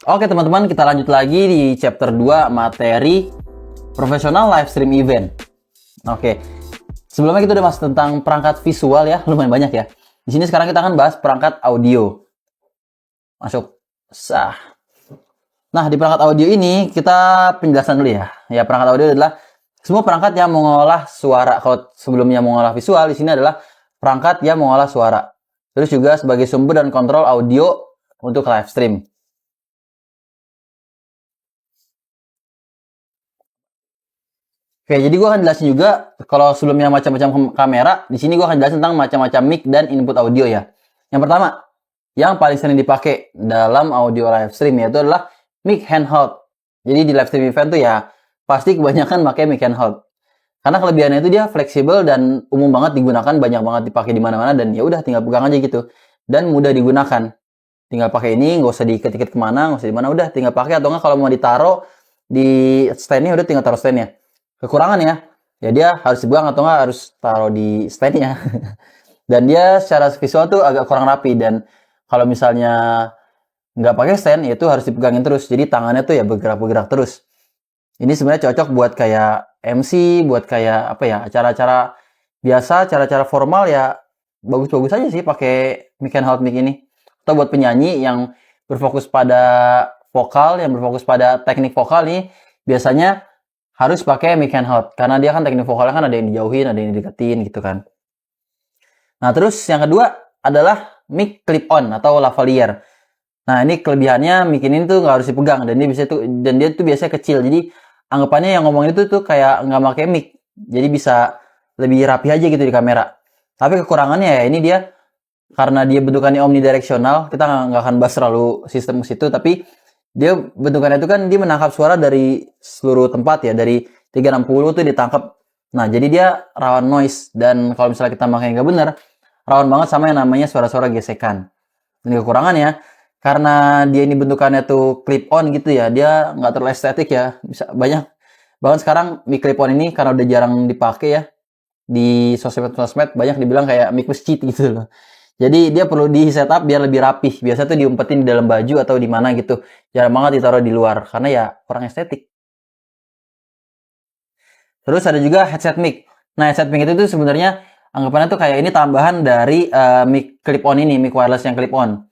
Oke teman-teman, kita lanjut lagi di chapter 2 materi profesional live stream event. Oke, sebelumnya kita udah bahas tentang perangkat visual ya, lumayan banyak ya. Di sini sekarang kita akan bahas perangkat audio. Masuk. Sah. Nah, di perangkat audio ini kita penjelasan dulu ya. Ya, perangkat audio adalah semua perangkat yang mengolah suara. Kalau sebelumnya mengolah visual, di sini adalah perangkat yang mengolah suara. Terus juga sebagai sumber dan kontrol audio untuk live stream. Oke, jadi gue akan jelasin juga kalau sebelumnya macam-macam kamera, di sini gue akan jelasin tentang macam-macam mic dan input audio ya. Yang pertama, yang paling sering dipakai dalam audio live stream yaitu adalah mic handheld. Jadi di live stream event tuh ya pasti kebanyakan pakai mic handheld. Karena kelebihannya itu dia fleksibel dan umum banget digunakan, banyak banget dipakai di mana-mana dan ya udah tinggal pegang aja gitu. Dan mudah digunakan. Tinggal pakai ini, nggak usah diikat-ikat kemana, nggak usah di mana, udah tinggal pakai atau nggak kalau mau ditaruh di standnya udah tinggal taruh standnya. Kekurangan ya dia harus dibuang atau nggak harus taruh di standnya. Dan dia secara visual tuh agak kurang rapi dan kalau misalnya nggak pakai stand itu harus dipegangin terus, jadi tangannya tuh ya bergerak-bergerak terus. Ini sebenarnya cocok buat kayak MC, buat kayak apa ya, acara-acara biasa, acara-acara formal ya bagus-bagus aja sih pakai mic handheld mic ini. Atau buat penyanyi yang berfokus pada vokal, yang berfokus pada teknik vokal nih biasanya harus pakai mic handheld karena dia kan teknik vokalnya kan ada yang dijauhin, ada yang dideketin gitu kan. Nah, terus yang kedua adalah mic clip on atau lavalier. Nah, ini kelebihannya mic ini tuh nggak harus dipegang dan dia tuh biasanya kecil. Jadi anggapannya yang ngomong itu tuh kayak nggak pakai mic. Jadi bisa lebih rapi aja gitu di kamera. Tapi kekurangannya ya ini dia karena dia bentukannya omnidirectional, kita nggak akan bahas terlalu sistem ke situ, tapi dia bentukannya itu kan dia menangkap suara dari seluruh tempat ya, dari 360 tuh ditangkap. Nah, jadi dia rawan noise dan kalau misalnya kita pakai nggak bener, rawan banget sama yang namanya suara-suara gesekan. Dan kekurangannya karena dia ini bentukannya tuh clip on gitu ya, dia nggak terlalu estetik ya. Bisa banyak bahkan sekarang mic clip on ini karena udah jarang dipakai ya di sosmed banyak dibilang kayak mic masjid gitu loh. Jadi dia perlu di setup biar lebih rapih. Biasa tuh diumpetin di dalam baju atau di mana gitu. Jarang banget ditaruh di luar karena ya kurang estetik. Terus ada juga headset mic. Nah, headset mic itu tuh sebenarnya anggapannya tuh kayak ini tambahan dari mic clip on ini, mic wireless yang clip on.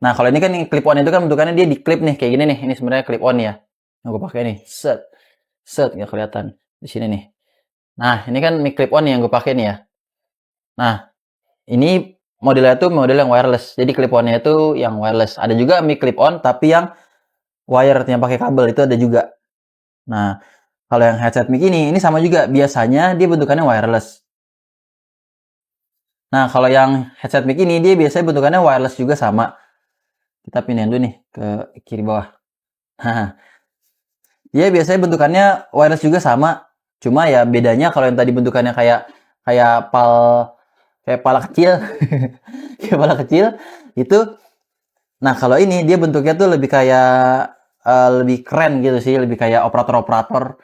Nah, kalau ini kan clip on itu kan bentukannya dia di clip nih kayak gini nih. Ini sebenarnya clip on ya. Yang gue pakai nih. Set nggak kelihatan di sini nih. Nah, ini kan mic clip on yang gue pakai nih ya. Nah, ini modelnya tuh model yang wireless. Jadi clip on-nya itu yang wireless. Ada juga mic clip on tapi yang wire yang pakai kabel itu ada juga. Nah, kalau yang headset mic ini sama juga. Biasanya dia bentukannya wireless. Nah, kalau yang headset mic ini dia biasanya bentukannya wireless juga sama. Kita pindahin dulu nih ke kiri bawah. Nah, dia biasanya bentukannya wireless juga sama. Cuma ya bedanya kalau yang tadi bentukannya kayak pala kecil. Kayak pala kecil itu. Nah, kalau ini dia bentuknya tuh lebih kayak lebih keren gitu sih, lebih kayak operator-operator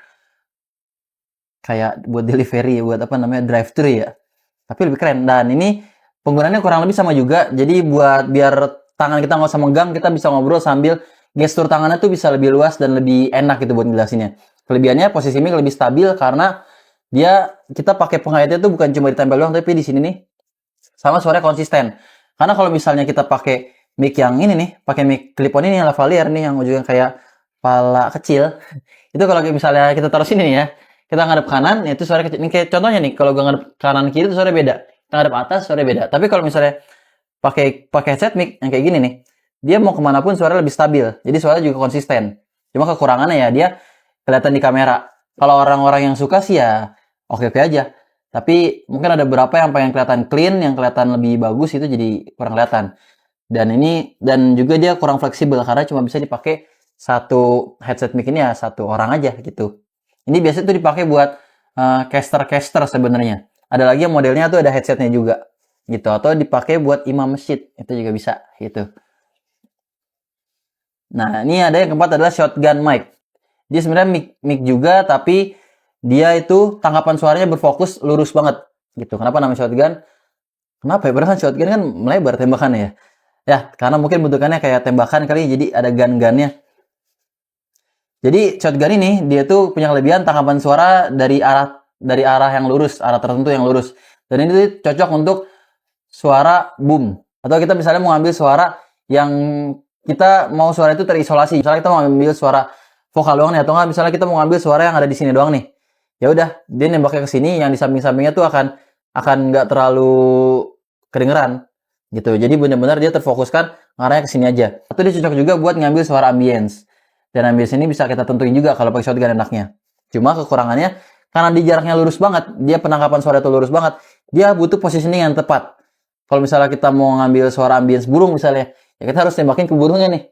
kayak buat delivery, buat apa namanya drive-thru ya. Tapi lebih keren dan ini penggunaannya kurang lebih sama juga. Jadi buat biar tangan kita nggak usah megang, kita bisa ngobrol sambil gestur tangannya tuh bisa lebih luas dan lebih enak gitu buat ngelasinnya. Kelebihannya posisi mic lebih stabil karena kita pakai penghayatnya tuh bukan cuma ditempel doang tapi di sini nih sama suaranya konsisten. Karena kalau misalnya kita pakai mic yang ini nih, pakai mic clip on ini yang lavalier nih yang ujungnya kayak pala kecil. Itu kalau misalnya kita taruh sini nih ya, kita ngadep kanan, itu suara kecil. Ini kayak contohnya nih, kalau gue ngadep kanan kiri itu suara beda. Kita ngadep atas suara beda. Tapi kalau misalnya pakai headset mic yang kayak gini nih, dia mau kemana pun suara lebih stabil. Jadi suara juga konsisten. Cuma kekurangannya ya dia kelihatan di kamera. Kalau orang-orang yang suka sih ya oke-oke aja. Tapi mungkin ada beberapa yang pengen kelihatan clean, yang kelihatan lebih bagus itu jadi kurang kelihatan. Dan juga dia kurang fleksibel karena cuma bisa dipakai satu headset mic ini ya satu orang aja gitu. Ini biasanya tuh dipakai buat caster sebenarnya. Ada lagi yang modelnya tuh ada headsetnya juga gitu atau dipakai buat imam masjid itu juga bisa gitu. Nah, ini ada yang keempat adalah shotgun mic. Dia sebenarnya mic juga tapi dia itu tangkapan suaranya berfokus lurus banget gitu. Kenapa namanya shotgun? Kenapa ya? Padahal shotgun kan melebar tembakannya ya. Ya, karena mungkin bentukannya kayak tembakan kali, jadi ada gun-gunnya. Jadi shotgun ini dia tuh punya kelebihan tangkapan suara dari arah yang lurus, arah tertentu yang lurus. Dan ini tuh cocok untuk suara boom. Atau kita misalnya mau ambil suara yang kita mau suara itu terisolasi. Misalnya kita mau ambil suara vokal doang nih, atau enggak misalnya kita mau ambil suara yang ada di sini doang nih. Ya udah, dia nembaknya ke sini, yang di samping-sampingnya tuh akan nggak terlalu kedengeran gitu. Jadi benar-benar dia terfokuskan ngarahnya ke sini aja. Atau dia cocok juga buat ngambil suara ambience. Dan ambience ini bisa kita tentuin juga kalau pakai shotgun enaknya. Cuma kekurangannya karena di jaraknya lurus banget, dia penangkapan suara itu lurus banget, dia butuh positioning yang tepat. Kalau misalnya kita mau ngambil suara ambience burung misalnya, ya kita harus tembakin ke burungnya nih.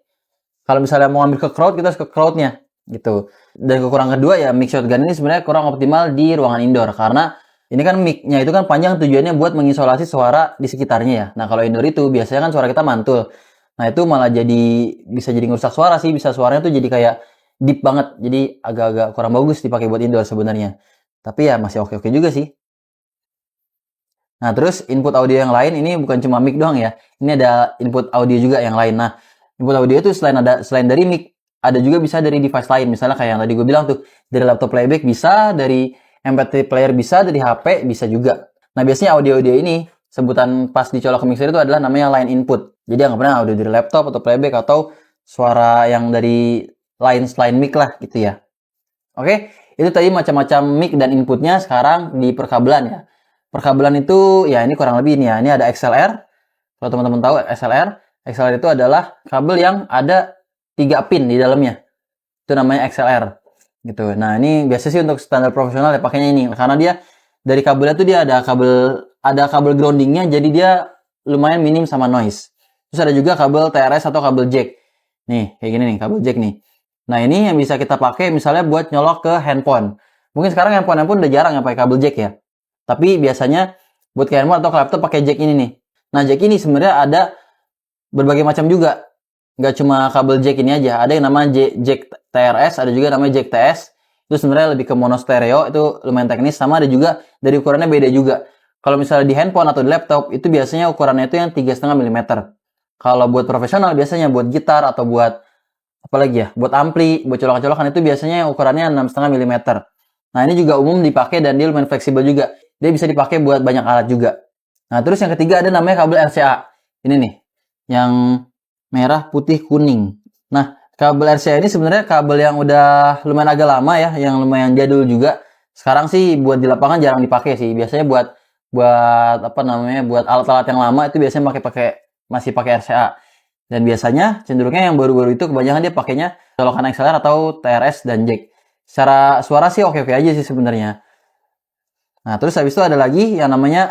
Kalau misalnya mau ngambil ke crowd, kita harus ke crowdnya gitu. Dan kekurangan kedua ya, mic shotgun ini sebenarnya kurang optimal di ruangan indoor karena ini kan mic-nya itu kan panjang, tujuannya buat mengisolasi suara di sekitarnya ya. Nah kalau indoor itu biasanya kan suara kita mantul. Nah itu malah bisa jadi ngerusak suara sih, bisa suaranya tuh jadi kayak deep banget, jadi agak-agak kurang bagus dipakai buat indoor sebenarnya. Tapi ya masih oke-oke juga sih. Nah terus input audio yang lain ini bukan cuma mic doang ya, ini ada input audio juga yang lain. Nah input audio itu selain dari mic, ada juga bisa dari device lain, misalnya kayak yang tadi gue bilang tuh, dari laptop playback bisa, dari MP3 player bisa, dari HP bisa juga. Nah biasanya audio-audio ini sebutan pas dicolok ke mixer itu adalah namanya line input. Jadi anggapnya audio dari laptop atau playback atau suara yang dari line selain mic lah gitu ya. Oke, itu tadi macam-macam mic dan inputnya. Sekarang di perkabelan ya. Perkabelan itu ya ini kurang lebih ini ya. Ini ada XLR. Kalau teman-teman tahu XLR, XLR itu adalah kabel yang ada 3 pin di dalamnya. Itu namanya XLR. Gitu. Nah, ini biasa sih untuk standar profesional ya pakainya ini karena dia dari kabelnya tuh dia ada kabel groundingnya, jadi dia lumayan minim sama noise. Terus ada juga kabel TRS atau kabel jack. Nih, kayak gini nih, kabel jack nih. Nah, ini yang bisa kita pakai misalnya buat nyolok ke handphone. Mungkin sekarang handphone pun udah jarang yang pakai kabel jack ya. Tapi biasanya buat ke handphone atau ke laptop pakai jack ini nih. Nah, jack ini sebenarnya ada berbagai macam juga. Nggak cuma kabel jack ini aja. Ada yang namanya jack TRS, ada juga namanya jack TS. Itu sebenarnya lebih ke mono stereo, itu lumayan teknis. Sama ada juga dari ukurannya beda juga. Kalau misalnya di handphone atau di laptop, itu biasanya ukurannya itu yang 3,5 mm. Kalau buat profesional biasanya buat gitar atau buat apa lagi ya, buat ampli, buat colok-colokan itu biasanya ukurannya 6,5 mm. Nah ini juga umum dipakai dan dia lumayan fleksibel juga. Dia bisa dipakai buat banyak alat juga. Nah terus yang ketiga ada namanya kabel RCA. Ini nih, yang merah, putih, kuning. Nah kabel RCA ini sebenarnya kabel yang udah lumayan agak lama ya, yang lumayan jadul juga. Sekarang sih buat di lapangan jarang dipakai sih. Biasanya buat apa namanya, buat alat-alat yang lama itu biasanya masih pakai RCA. Dan biasanya cenderungnya yang baru-baru itu kebanyakan dia pakainya colokan XLR atau TRS dan jack. Secara suara sih oke-oke aja sih sebenarnya. Nah, terus habis itu ada lagi yang namanya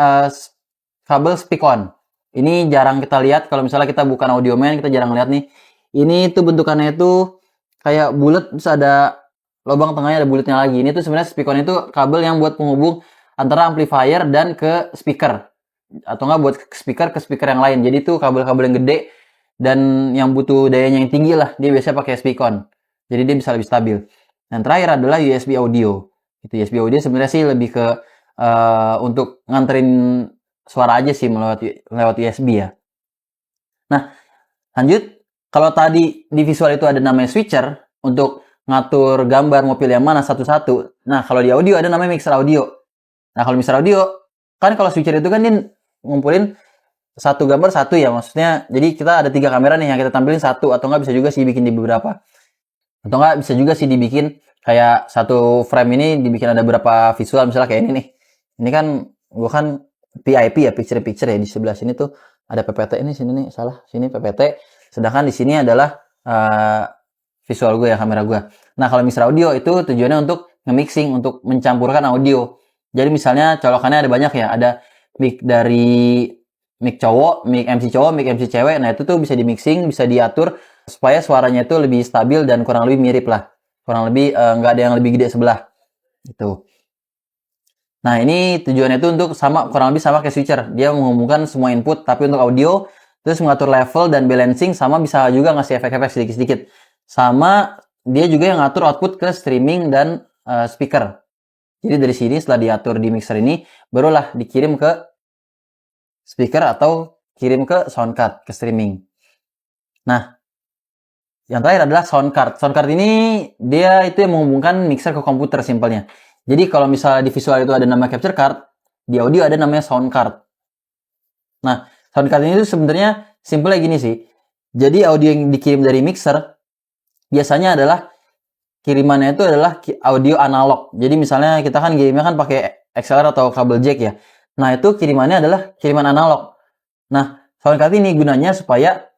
kabel speak-on. Ini jarang kita lihat kalau misalnya kita bukan audioman, kita jarang lihat nih. Ini tuh bentukannya itu kayak bulat, terus ada lubang tengahnya ada bulatnya lagi. Ini tuh sebenarnya speak-on itu kabel yang buat penghubung antara amplifier dan ke speaker. Atau enggak buat speaker ke speaker yang lain. Jadi tuh kabel-kabel yang gede dan yang butuh dayanya yang tinggi lah, dia biasanya pakai speak-on. Jadi dia bisa lebih stabil. Dan terakhir adalah USB audio. Itu USB audio sebenarnya sih lebih ke untuk nganterin suara aja sih lewat USB ya. Nah, lanjut. Kalau tadi di visual itu ada namanya switcher untuk ngatur gambar mau pilih yang mana satu-satu. Nah, kalau di audio ada namanya mixer audio. Nah, kalau mixer audio kan kalau switcher itu kan dia ngumpulin satu gambar satu ya, maksudnya jadi kita ada 3 kamera nih yang kita tampilin satu, atau enggak bisa juga sih dibikin di beberapa, atau enggak bisa juga sih dibikin kayak satu frame ini dibikin ada beberapa visual, misalnya kayak ini nih. Ini kan gua kan PIP ya, picture ya, di sebelah sini tuh ada PPT, ini sini nih salah, sini PPT, sedangkan di sini adalah visual gue ya, kamera gue. Nah kalau mixer audio itu tujuannya untuk nge-mixing, untuk mencampurkan audio. Jadi misalnya colokannya ada banyak ya, ada mic dari mic cowok, mic MC cowok, mic MC cewek. Nah itu tuh bisa di mixing, bisa diatur supaya suaranya itu lebih stabil dan kurang lebih mirip lah. Kurang lebih nggak ada yang lebih gede sebelah. Gitu. Nah ini tujuannya itu untuk kurang lebih sama kayak switcher. Dia menghubungkan semua input tapi untuk audio, terus mengatur level dan balancing, sama bisa juga ngasih efek-efek sedikit-sedikit. Sama dia juga yang ngatur output ke streaming dan speaker. Jadi dari sini setelah diatur di mixer ini, barulah dikirim ke speaker atau kirim ke soundcard, ke streaming. Nah, yang terakhir adalah sound card. Sound card ini dia itu yang menghubungkan mixer ke komputer simpelnya. Jadi kalau misalnya di visual itu ada nama capture card, di audio ada namanya sound card. Nah, sound card ini tuh sebenarnya simpelnya gini sih. Jadi audio yang dikirim dari mixer biasanya adalah kirimannya itu adalah audio analog. Jadi misalnya kita kan kirimnya kan pakai XLR atau kabel jack ya. Nah, itu kirimannya adalah kiriman analog. Nah, sound card ini gunanya supaya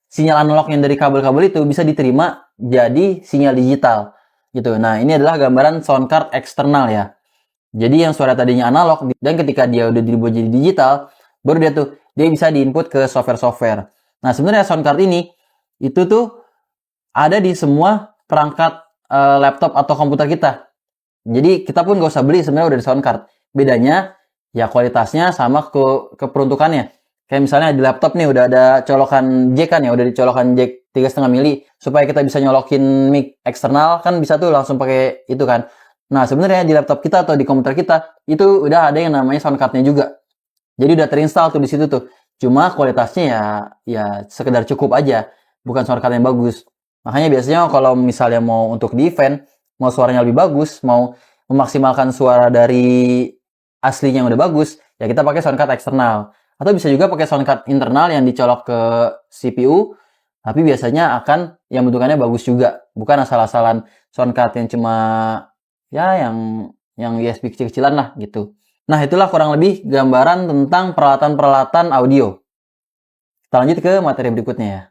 sinyal analog yang dari kabel-kabel itu bisa diterima jadi sinyal digital gitu. Nah, ini adalah gambaran sound card eksternal ya. Jadi yang suara tadinya analog dan ketika dia udah dibuat jadi digital, baru dia bisa diinput ke software-software. Nah, sebenarnya sound card ini itu tuh ada di semua perangkat laptop atau komputer kita. Jadi kita pun gak usah beli, sebenarnya udah di sound card. Bedanya ya kualitasnya sama keperuntukannya. Kayak misalnya di laptop nih udah ada colokan jack kan ya, udah dicolokan jack 3,5 mili supaya kita bisa nyolokin mic eksternal kan bisa tuh langsung pakai itu kan. Nah, sebenarnya di laptop kita atau di komputer kita itu udah ada yang namanya sound card-nya juga. Jadi udah terinstall tuh di situ tuh. Cuma kualitasnya ya sekedar cukup aja, bukan sound card yang bagus. Makanya biasanya kalau misalnya mau untuk di event, mau suaranya lebih bagus, mau memaksimalkan suara dari aslinya yang udah bagus, ya kita pakai sound card eksternal. Atau bisa juga pakai sound card internal yang dicolok ke CPU, tapi biasanya akan yang bentukannya bagus juga, bukan asal-asalan sound card yang cuma ya yang USB kecil-kecilan lah gitu. Nah, itulah kurang lebih gambaran tentang peralatan-peralatan audio. Kita lanjut ke materi berikutnya ya.